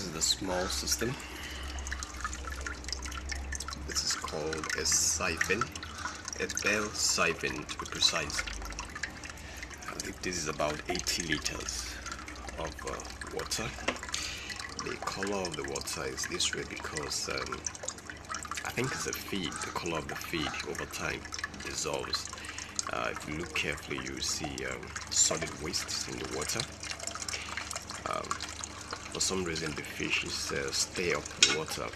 is the small system. This is called a siphon, a bell siphon to be precise. I think this is about 80 liters of water. The color of the water is this way because I think it's a feed. The color of the feed over time dissolves. If you look carefully, you see solid waste in the water. For some reason, the fishes stay up in the water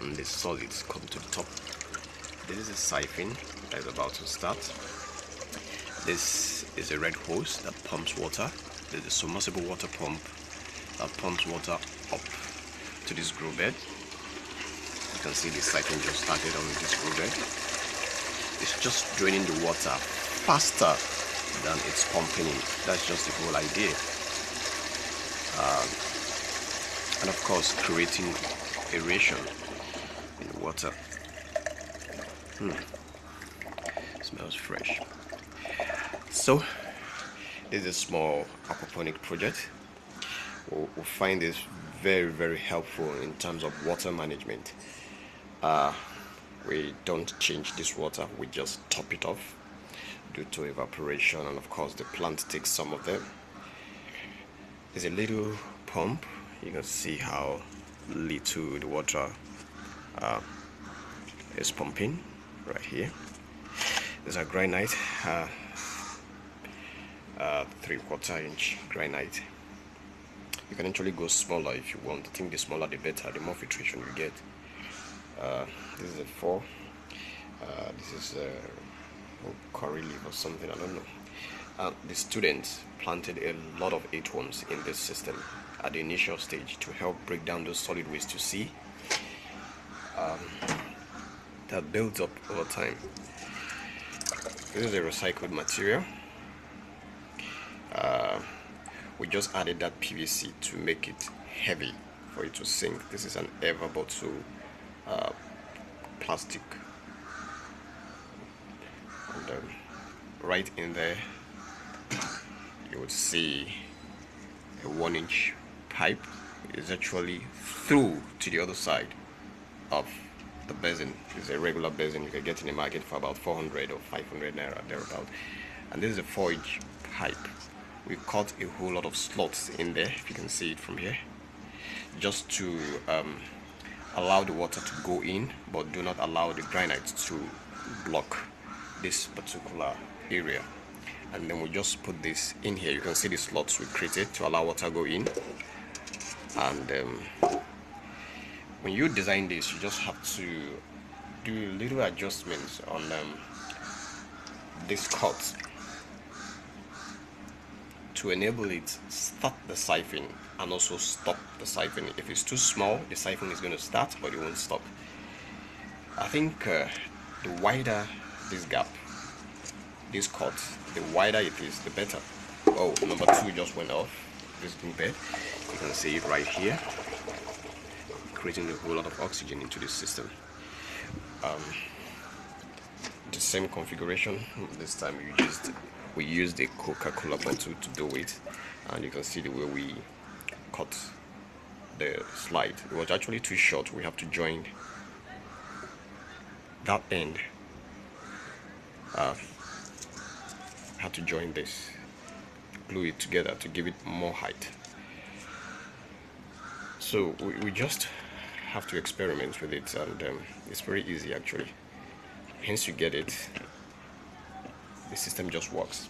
and the solids come to the top. This is a siphon that is about to start. This is a red hose that pumps water. There's a submersible water pump that pumps water up to this grow bed. You can see the siphon just started on this grow bed. It's just draining the water faster than it's pumping in. That's just the whole idea. And of course, creating aeration in the water. Smells fresh. So, this is a small aquaponic project. We'll find this very, very helpful in terms of water management. We don't change this water, we just top it off due to evaporation, and of course the plant takes some of them. There's a little pump. You can see how little the water is pumping right here. There's a granite, 3/4 inch granite. You can actually go smaller if you want. I think the smaller the better, the more filtration you get. This is a 4. This is a curry leaf or something, I don't know. The students planted a lot of 8-worms in this system at the initial stage to help break down those solid waste you see that builds up over time. This is a recycled material. We just added that PVC to make it heavy for it to sink. This is an ever bottle plastic, and right in there you would see a 1-inch pipe is actually through to the other side of the basin. It's a regular basin you can get in the market for about 400 or 500 naira thereabout, and this is a 4-inch pipe. We cut a whole lot of slots in there, if you can see it from here, just to allow the water to go in, but do not allow the granite to block this particular area. And then we just put this in here. You can see the slots we created to allow water go in. And when you design this, you just have to do little adjustments on this cut to enable it start the siphon and also stop the siphon. If it's too small, the siphon is going to start but it won't stop. I think the wider this gap, this cut, the wider it is, the better. Oh, number 2 just went off this new bed. You can see it right here, creating a whole lot of oxygen into this system. The same configuration. This time we used a Coca-Cola bottle to do it, and you can see the way we cut the slide. It was actually too short. We have to join that end. Have to join this, glue it together to give it more height. So we just have to experiment with it, and it's very easy actually. Hence you get it. The system just works.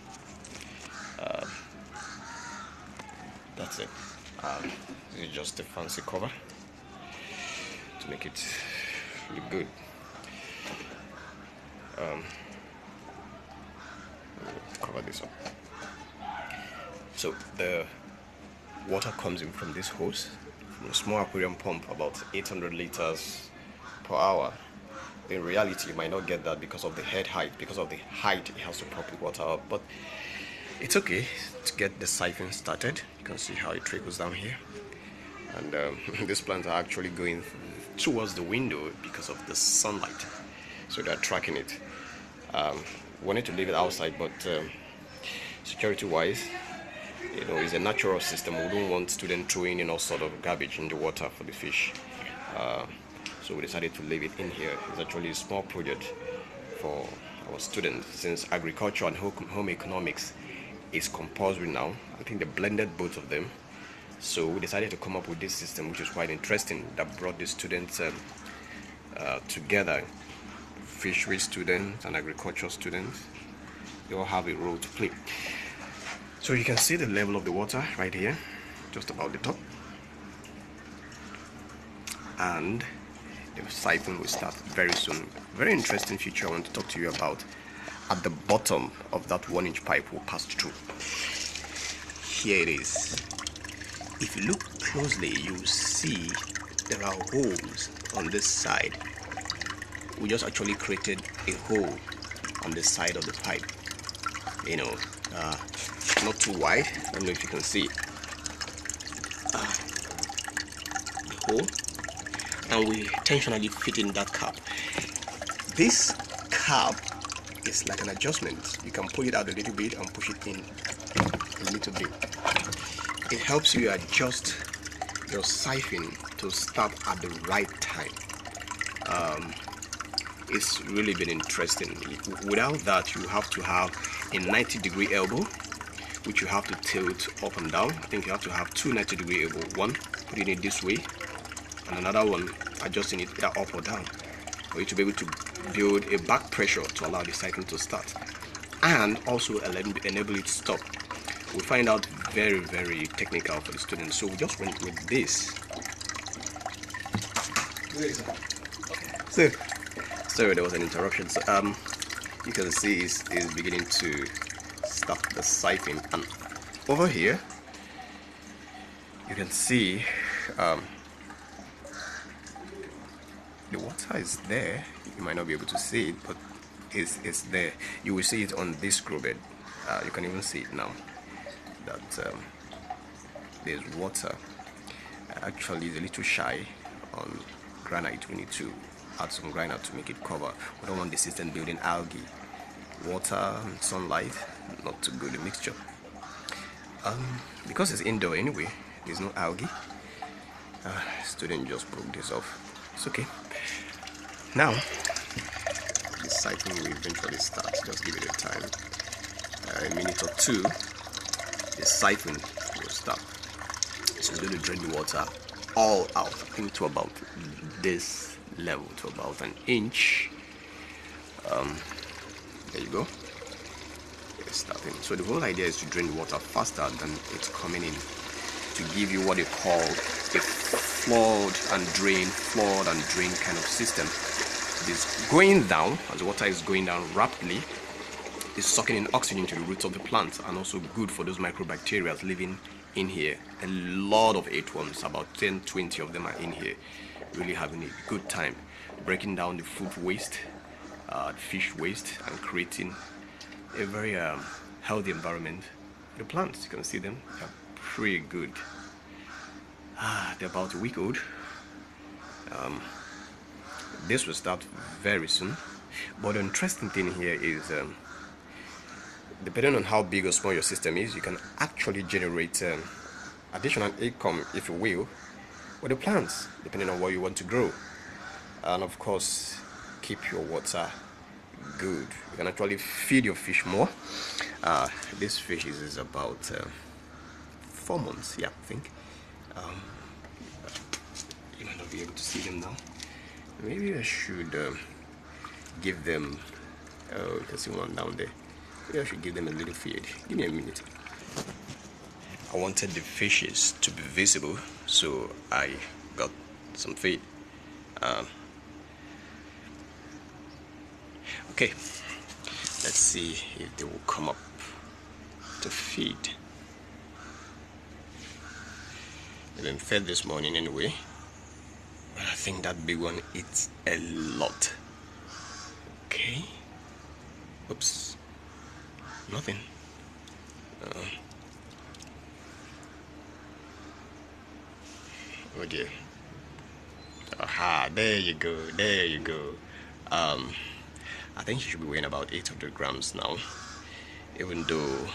That's it. This is just a fancy cover to make it look good. Cover this up. So the water comes in from this hose, from a small aquarium pump, about 800 liters per hour. In reality, you might not get that because of the head height. Because of the height, it has to pump the water up, but it's okay to get the siphon started. You can see how it trickles down here, and these plants are actually going towards the window because of the sunlight, so they're tracking it. Wanted to leave it outside, but security wise You know, it's a natural system. We don't want students throwing in all sort of garbage in the water for the fish. Uh, so we decided to leave it in here. It's actually a small project for our students, since agriculture and home economics is compulsory now. I think they blended both of them. So we decided to come up with this system, which is quite interesting, that brought the students together. Fishery students and agriculture students, they all have a role to play. So you can see the level of the water right here, just about the top. And the siphon will start very soon. Very interesting feature I want to talk to you about. At the bottom of that 1-inch pipe will pass through. Here it is. If you look closely, you see there are holes on this side. We just actually created a hole on the side of the pipe. You know, not too wide. I don't know if you can see the hole. And we intentionally fit in that cap. This cap is like an adjustment. You can pull it out a little bit and push it in a little bit. It helps you adjust your siphon to start at the right time. It's really been interesting. Without that, you have to have a 90-degree elbow, which you have to tilt up and down. I think you have to have two 90-degree elbow. One, putting it this way, and another one adjusting it either up or down, for you to be able to build a back pressure to allow the siphon to start, and also enable it to stop. We find out very, very technical for the students, so we just went with this. So there was an interruption. So you can see is beginning to start the siphon, and over here you can see the water is there. You might not be able to see it, but it's there. You will see it on this screw bed. You can even see it now that there's water. Actually, it's a little shy on granite. We need to add some granite to make it cover. We don't want the system building algae. Water and sunlight, not too good a mixture. Because it's indoor anyway, there's no algae. Student just broke this off. It's okay. Now, the siphon will eventually start. Just give it a time. A minute or two, the siphon will start. So we're going to drain the water all out, I think to about this level, to about an inch. There you go. It's starting. So the whole idea is to drain the water faster than it's coming in, to give you what they call a flawed and drain kind of system. It's going down. As the water is going down rapidly, it's sucking in oxygen to the roots of the plant, and also good for those microbacteria living in here. A lot of earthworms, about 10-20 of them are in here, really having a good time breaking down the food waste, fish waste, and creating a very healthy environment for the plants. You can see them, they're pretty good. They're about a week old. This will start very soon, but the interesting thing here is depending on how big or small your system is, you can actually generate additional income, if you will, with the plants, depending on what you want to grow. And of course, keep your water good. You can actually feed your fish more. This fish is about 4 months, yeah, I think. You might not be able to see them now. Maybe I should give them, oh, you can see one down there. Maybe I should give them a little feed. Give me a minute. I wanted the fishes to be visible, so I got some feed. Okay, let's see if they will come up to feed. They've been fed this morning anyway, but I think that big one eats a lot. Okay. Oops. Nothing. Oh dear. Aha, there you go, there you go. I think she should be weighing about 800 grams now, even though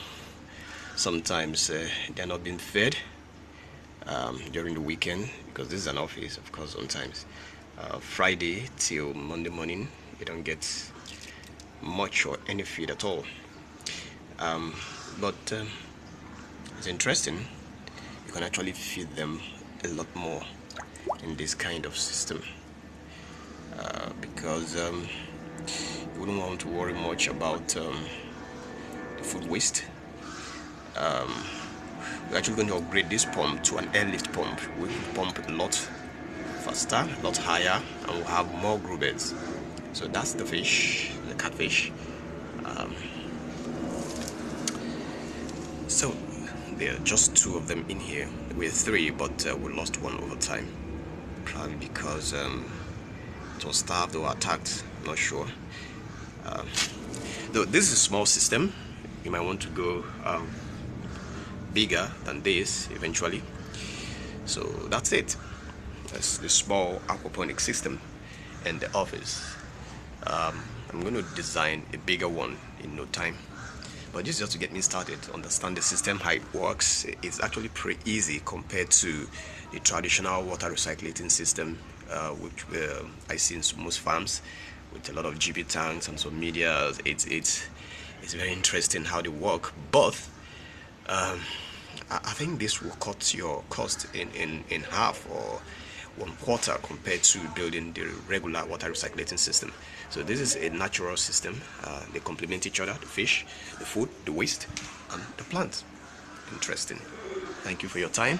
Sometimes they're not being fed during the weekend, because this is an office, of course. Sometimes Friday till Monday morning they don't get much or any feed at all. But it's interesting. You can actually feed them a lot more in this kind of system, because you wouldn't want to worry much about the food waste. We're actually going to upgrade this pump to an airlift pump. We can pump a lot faster, a lot higher, and we'll have more grow beds. So that's the fish, the catfish. So there are just 2 of them in here. We're 3, but we lost 1 over time, probably because it was starved or attacked. Not sure. Though this is a small system, you might want to go bigger than this eventually. So that's it. That's the small aquaponic system in the office. I'm going to design a bigger one in no time, but this is just to get me started, understand the system, how it works. It's actually pretty easy compared to the traditional water recycling system, which I see in most farms with a lot of GP tanks and some media. It's very interesting how they work, but I think this will cut your cost in half or 1/4 compared to building the regular water recycling system. So this is a natural system. They complement each other: the fish, the food, the waste, and the plant. Interesting. Thank you for your time.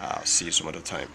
I'll see you some other time.